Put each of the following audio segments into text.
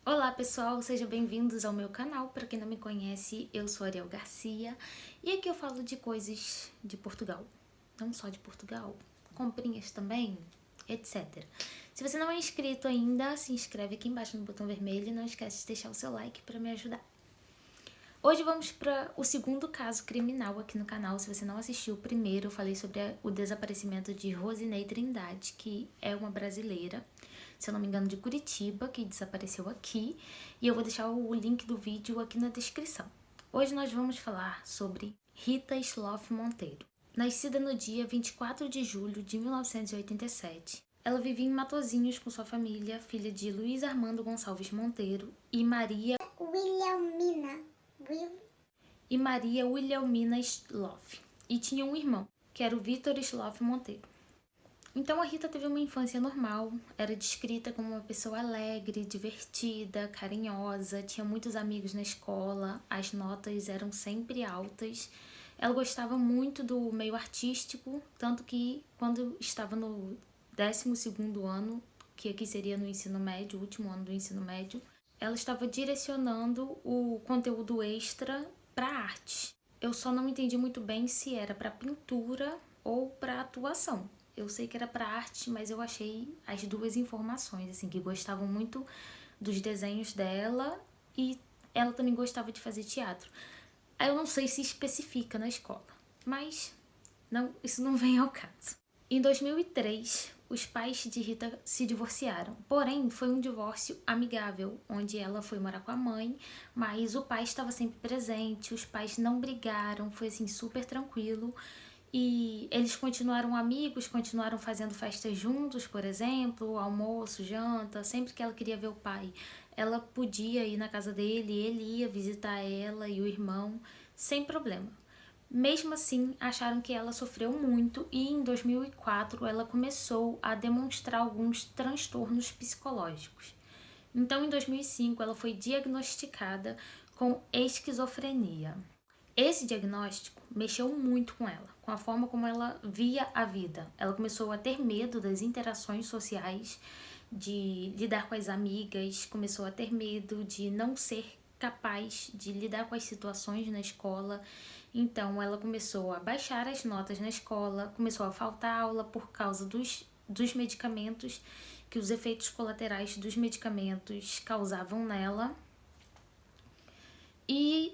Olá pessoal, sejam bem-vindos ao meu canal. Para quem não me conhece, eu sou Ariel Garcia e aqui eu falo de coisas de Portugal. Não só de Portugal, comprinhas também, etc. Se você não é inscrito ainda, se inscreve aqui embaixo no botão vermelho e não esquece de deixar o seu like para me ajudar. Hoje vamos para o segundo caso criminal aqui no canal. Se você não assistiu o primeiro, eu falei sobre o desaparecimento de Rosinei Trindade, que é uma brasileira, se eu não me engano, de Curitiba, que desapareceu aqui. E eu vou deixar o link do vídeo aqui na descrição. Hoje nós vamos falar sobre Rita Sloff Monteiro. Nascida no dia 24 de julho de 1987, ela vivia em Matozinhos com sua família, filha de Luiz Armando Gonçalves Monteiro e Maria Wilhelmina Sloff. E tinha um irmão, que era o Vitor Sloff Monteiro. Então a Rita teve uma infância normal, era descrita como uma pessoa alegre, divertida, carinhosa, tinha muitos amigos na escola, as notas eram sempre altas. Ela gostava muito do meio artístico, tanto que quando estava no 12º ano, que aqui seria no ensino médio, o último ano do ensino médio, ela estava direcionando o conteúdo extra para artes. Eu só não entendi muito bem se era para pintura ou para atuação. Eu sei que era para arte, mas eu achei as duas informações, assim, que gostavam muito dos desenhos dela e ela também gostava de fazer teatro. Aí eu não sei se especifica na escola, mas não, isso não vem ao caso. Em 2003, os pais de Rita se divorciaram, porém foi um divórcio amigável, onde ela foi morar com a mãe, mas o pai estava sempre presente, os pais não brigaram, foi assim super tranquilo. E eles continuaram amigos, continuaram fazendo festas juntos, por exemplo, almoço, janta, sempre que ela queria ver o pai, ela podia ir na casa dele, ele ia visitar ela e o irmão, sem problema. Mesmo assim, acharam que ela sofreu muito e em 2004 ela começou a demonstrar alguns transtornos psicológicos. Então, em 2005, ela foi diagnosticada com esquizofrenia. Esse diagnóstico mexeu muito com ela, com a forma como ela via a vida. Ela começou a ter medo das interações sociais, de lidar com as amigas, começou a ter medo de não ser capaz de lidar com as situações na escola. Então, ela começou a baixar as notas na escola, começou a faltar aula por causa dos medicamentos, que os efeitos colaterais dos medicamentos causavam nela. E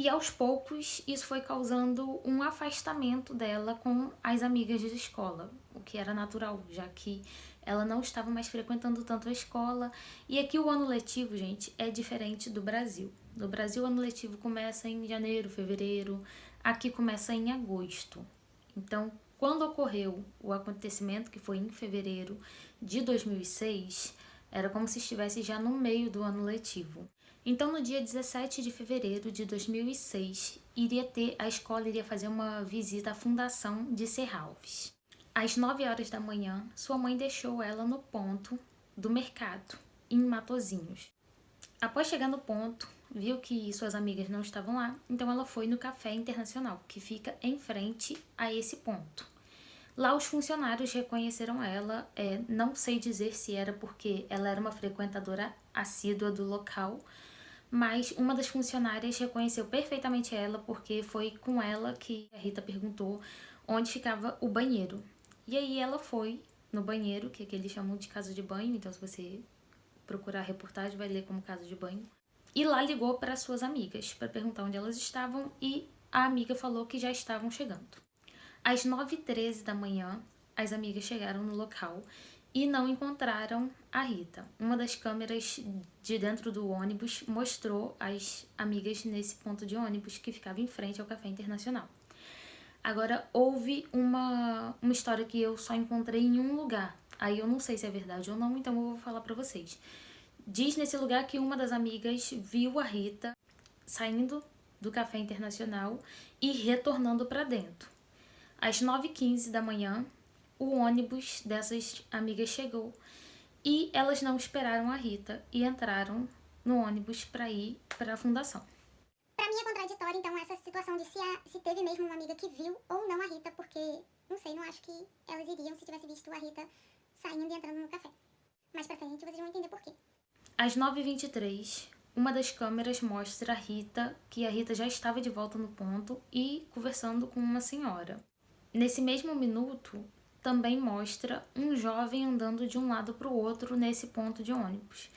aos poucos isso foi causando um afastamento dela com as amigas de escola, o que era natural, já que ela não estava mais frequentando tanto a escola. E aqui o ano letivo, gente, é diferente do Brasil. No Brasil o ano letivo começa em janeiro, fevereiro, aqui começa em agosto. Então, quando ocorreu o acontecimento, que foi em fevereiro de 2006, era como se estivesse já no meio do ano letivo. Então, no dia 17 de fevereiro de 2006, a escola iria fazer uma visita à Fundação de Serralves. Às 9 horas da manhã, sua mãe deixou ela no ponto do mercado, em Matozinhos. Após chegar no ponto, viu que suas amigas não estavam lá, então ela foi no Café Internacional, que fica em frente a esse ponto. Lá os funcionários reconheceram ela, não sei dizer se era porque ela era uma frequentadora assídua do local, mas uma das funcionárias reconheceu perfeitamente ela porque foi com ela que a Rita perguntou onde ficava o banheiro. E aí ela foi no banheiro, que eles chamam de casa de banho, então se você procurar a reportagem vai ler como casa de banho. E lá ligou para suas amigas para perguntar onde elas estavam e a amiga falou que já estavam chegando. Às 9h13 da manhã, as amigas chegaram no local e não encontraram a Rita. Uma das câmeras de dentro do ônibus mostrou as amigas nesse ponto de ônibus que ficava em frente ao Café Internacional. Agora, houve uma história que eu só encontrei em um lugar. Aí eu não sei se é verdade ou não, então eu vou falar pra vocês. Diz nesse lugar que uma das amigas viu a Rita saindo do Café Internacional e retornando para dentro. Às 9h15 da manhã, o ônibus dessas amigas chegou e elas não esperaram a Rita e entraram no ônibus para ir para a fundação. Pra mim é contraditório, então, essa situação de se teve mesmo uma amiga que viu ou não a Rita, porque, não sei, não acho que elas iriam se tivesse visto a Rita saindo e entrando no café. Mais pra frente vocês vão entender por quê. Às 9h23, uma das câmeras mostra que a Rita já estava de volta no ponto e conversando com uma senhora. Nesse mesmo minuto, também mostra um jovem andando de um lado para o outro nesse ponto de ônibus,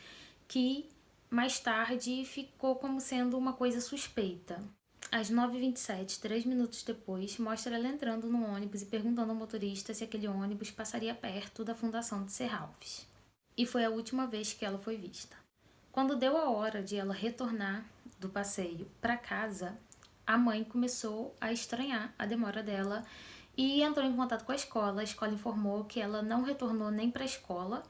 que mais tarde ficou como sendo uma coisa suspeita. Às 9h27, 3 minutos depois, mostra ela entrando no ônibus e perguntando ao motorista se aquele ônibus passaria perto da fundação de Serralves. E foi a última vez que ela foi vista. Quando deu a hora de ela retornar do passeio para casa, a mãe começou a estranhar a demora dela e entrou em contato com a escola. A escola informou que ela não retornou nem para a escola.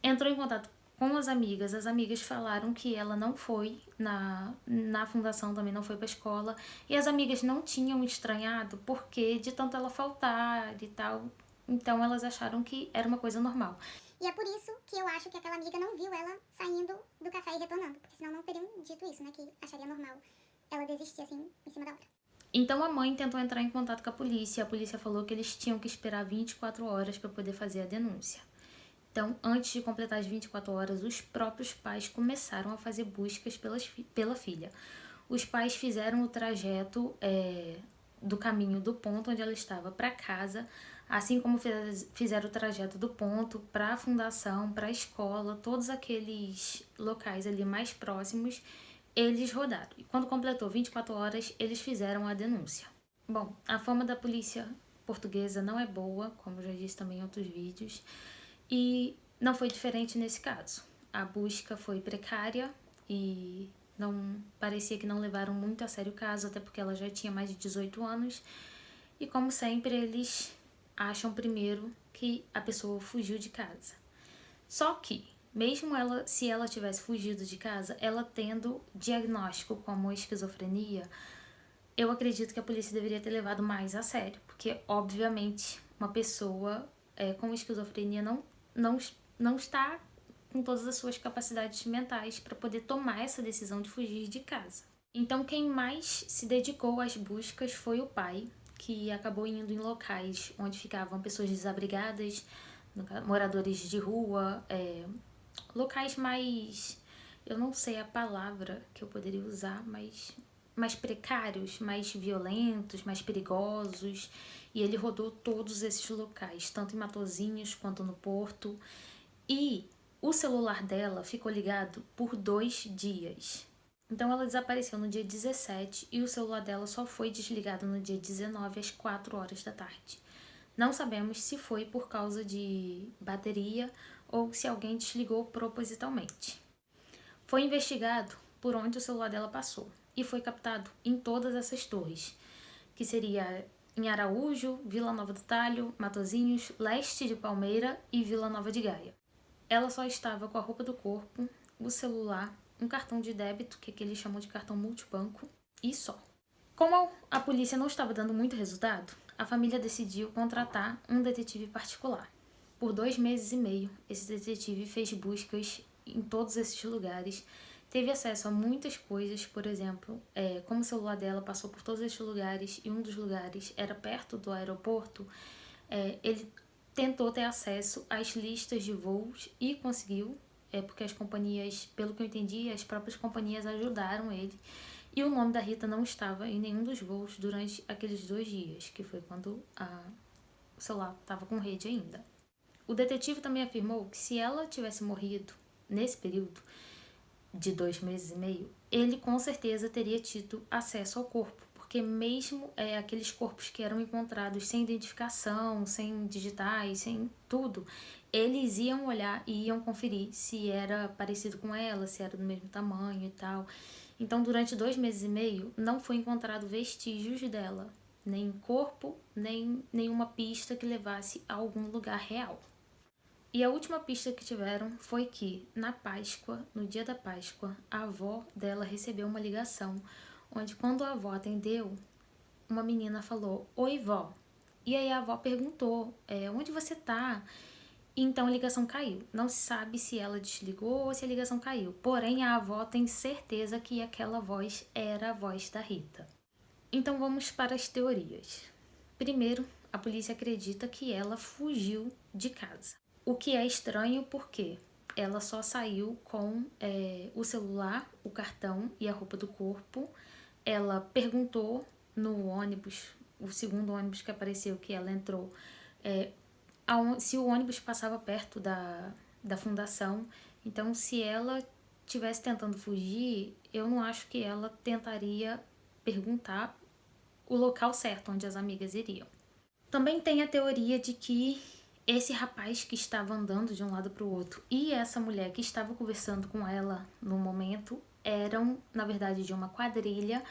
Entrou em contato com as amigas falaram que ela não foi na fundação, também não foi para a escola, e as amigas não tinham estranhado porque de tanto ela faltar e tal, então elas acharam que era uma coisa normal. E é por isso que eu acho que aquela amiga não viu ela saindo do café e retornando, porque senão não teriam dito isso, né, que acharia normal ela desistir assim, em cima da hora. Então a mãe tentou entrar em contato com a polícia falou que eles tinham que esperar 24 horas para poder fazer a denúncia. Então, antes de completar as 24 horas, os próprios pais começaram a fazer buscas pela filha. Os pais fizeram o trajeto do caminho do ponto onde ela estava para casa, assim como fizeram o trajeto do ponto para a fundação, para a escola, todos aqueles locais ali mais próximos, eles rodaram. E quando completou 24 horas, eles fizeram a denúncia. Bom, a fama da polícia portuguesa não é boa, como eu já disse também em outros vídeos, e não foi diferente nesse caso. A busca foi precária e não parecia que não levaram muito a sério o caso, até porque ela já tinha mais de 18 anos. E como sempre, eles acham primeiro que a pessoa fugiu de casa. Só que, mesmo se ela tivesse fugido de casa, ela tendo diagnóstico como esquizofrenia, eu acredito que a polícia deveria ter levado mais a sério, porque obviamente uma pessoa com esquizofrenia não está com todas as suas capacidades mentais para poder tomar essa decisão de fugir de casa. Então quem mais se dedicou às buscas foi o pai, que acabou indo em locais onde ficavam pessoas desabrigadas, moradores de rua, locais mais, eu não sei a palavra que eu poderia usar, mas mais precários, mais violentos, mais perigosos, e ele rodou todos esses locais, tanto em Matosinhos quanto no Porto, e o celular dela ficou ligado por 2 dias. Então ela desapareceu no dia 17 e o celular dela só foi desligado no dia 19 às 4 horas da tarde. Não sabemos se foi por causa de bateria ou se alguém desligou propositalmente. Foi investigado por onde o celular dela passou e foi captado em todas essas torres, que seria em Araújo, Vila Nova do Talho, Matosinhos, Leste de Palmeira e Vila Nova de Gaia. Ela só estava com a roupa do corpo, o celular, um cartão de débito, que eles chamam de cartão multibanco, e só. Como a polícia não estava dando muito resultado, a família decidiu contratar um detetive particular. Por 2 meses e meio, esse detetive fez buscas em todos esses lugares, teve acesso a muitas coisas, por exemplo, como o celular dela passou por todos esses lugares e um dos lugares era perto do aeroporto, ele tentou ter acesso às listas de voos e conseguiu, porque as companhias, pelo que eu entendi, as próprias companhias ajudaram ele. E o nome da Rita não estava em nenhum dos voos durante aqueles 2 dias, que foi quando o celular estava com rede ainda. O detetive também afirmou que se ela tivesse morrido nesse período de 2 meses e meio, ele com certeza teria tido acesso ao corpo, porque mesmo aqueles corpos que eram encontrados sem identificação, sem digitais, sem tudo, eles iam olhar e iam conferir se era parecido com ela, se era do mesmo tamanho e tal. Então, durante 2 meses e meio, não foi encontrado vestígios dela, nem corpo, nem nenhuma pista que levasse a algum lugar real. E a última pista que tiveram foi que, na Páscoa, no dia da Páscoa, a avó dela recebeu uma ligação, onde quando a avó atendeu, uma menina falou, "Oi, vó." E aí a avó perguntou, "Onde você tá?" Então a ligação caiu. Não se sabe se ela desligou ou se a ligação caiu. Porém, a avó tem certeza que aquela voz era a voz da Rita. Então vamos para as teorias. Primeiro, a polícia acredita que ela fugiu de casa. O que é estranho porque ela só saiu com o celular, o cartão e a roupa do corpo. Ela perguntou no ônibus, o segundo ônibus que apareceu, que ela entrou, se o ônibus passava perto da fundação. Então, se ela estivesse tentando fugir, eu não acho que ela tentaria perguntar o local certo onde as amigas iriam. Também tem a teoria de que esse rapaz que estava andando de um lado para o outro e essa mulher que estava conversando com ela no momento eram, na verdade, de uma quadrilha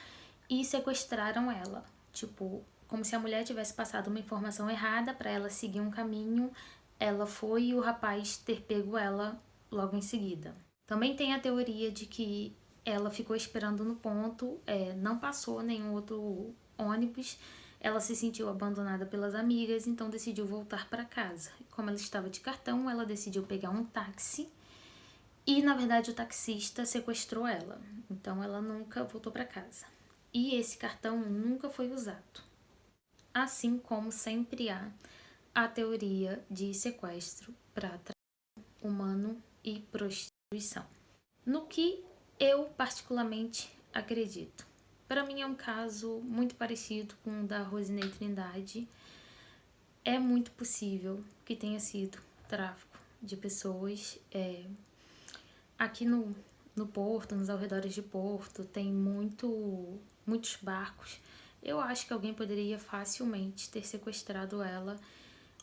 e sequestraram ela. Tipo, como se a mulher tivesse passado uma informação errada para ela seguir um caminho, ela foi e o rapaz ter pego ela logo em seguida. Também tem a teoria de que ela ficou esperando no ponto, não passou nenhum outro ônibus, ela se sentiu abandonada pelas amigas, então decidiu voltar para casa. Como ela estava de cartão, ela decidiu pegar um táxi e, na verdade, o taxista sequestrou ela. Então, ela nunca voltou para casa. E esse cartão nunca foi usado. Assim como sempre há a teoria de sequestro para tráfico humano e prostituição. No que eu particularmente acredito. Para mim é um caso muito parecido com o da Rosinei Trindade. É muito possível que tenha sido tráfico de pessoas. Aqui no Porto, nos arredores de Porto, tem muitos barcos. Eu acho que alguém poderia facilmente ter sequestrado ela,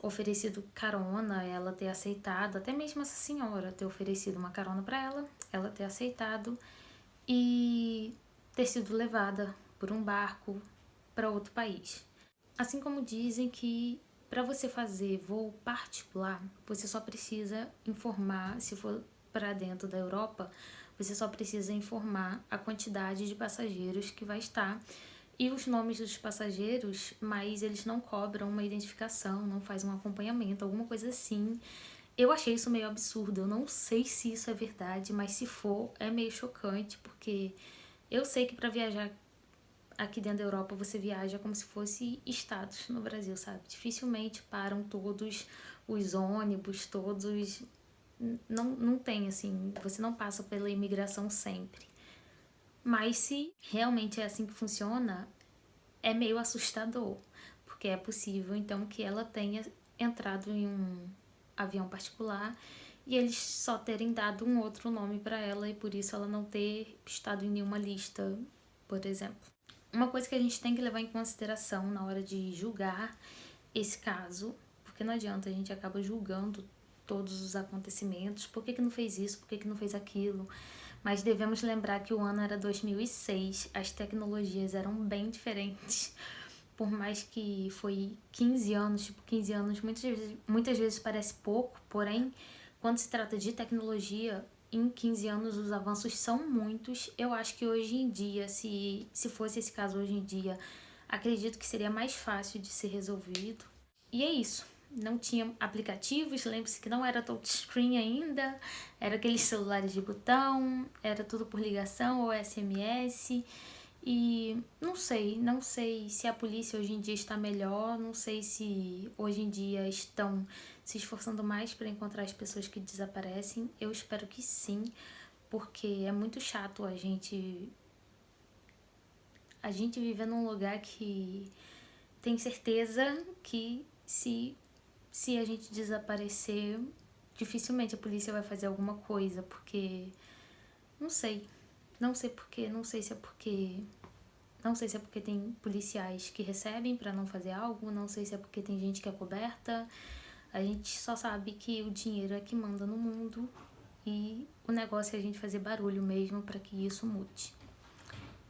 oferecido carona, ela ter aceitado, até mesmo essa senhora ter oferecido uma carona para ela ter aceitado e ter sido levada por um barco para outro país. Assim como dizem que para você fazer voo particular, você só precisa informar, se for para dentro da Europa, você só precisa informar a quantidade de passageiros que vai estar e os nomes dos passageiros, mas eles não cobram uma identificação, não faz um acompanhamento, alguma coisa assim. Eu achei isso meio absurdo, eu não sei se isso é verdade, mas se for, é meio chocante, porque eu sei que para viajar aqui dentro da Europa você viaja como se fosse estados no Brasil, sabe? Dificilmente param todos os ônibus, todos... Não tem, assim, você não passa pela imigração sempre. Mas se realmente é assim que funciona, é meio assustador, porque é possível, então, que ela tenha entrado em um avião particular e eles só terem dado um outro nome para ela e por isso ela não ter estado em nenhuma lista, por exemplo. Uma coisa que a gente tem que levar em consideração na hora de julgar esse caso, porque não adianta, a gente acaba julgando todos os acontecimentos, por que não fez isso, por que não fez aquilo, mas devemos lembrar que o ano era 2006, as tecnologias eram bem diferentes, por mais que foi 15 anos, 15 anos muitas vezes parece pouco, porém, quando se trata de tecnologia, em 15 anos os avanços são muitos. Eu acho que hoje em dia, se fosse esse caso hoje em dia, acredito que seria mais fácil de ser resolvido. E é isso. Não tinha aplicativos, lembre-se que não era touchscreen ainda, era aqueles celulares de botão, era tudo por ligação ou SMS. E não sei se a polícia hoje em dia está melhor, não sei se hoje em dia estão se esforçando mais para encontrar as pessoas que desaparecem. Eu espero que sim, porque é muito chato a gente viver num lugar que tem certeza que se a gente desaparecer, dificilmente a polícia vai fazer alguma coisa, porque não sei porquê, não sei se é porque tem policiais que recebem pra não fazer algo, não sei se é porque tem gente que é coberta. A gente só sabe que o dinheiro é que manda no mundo e o negócio é a gente fazer barulho mesmo pra que isso mude.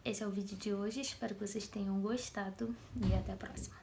Esse é o vídeo de hoje, espero que vocês tenham gostado e até a próxima.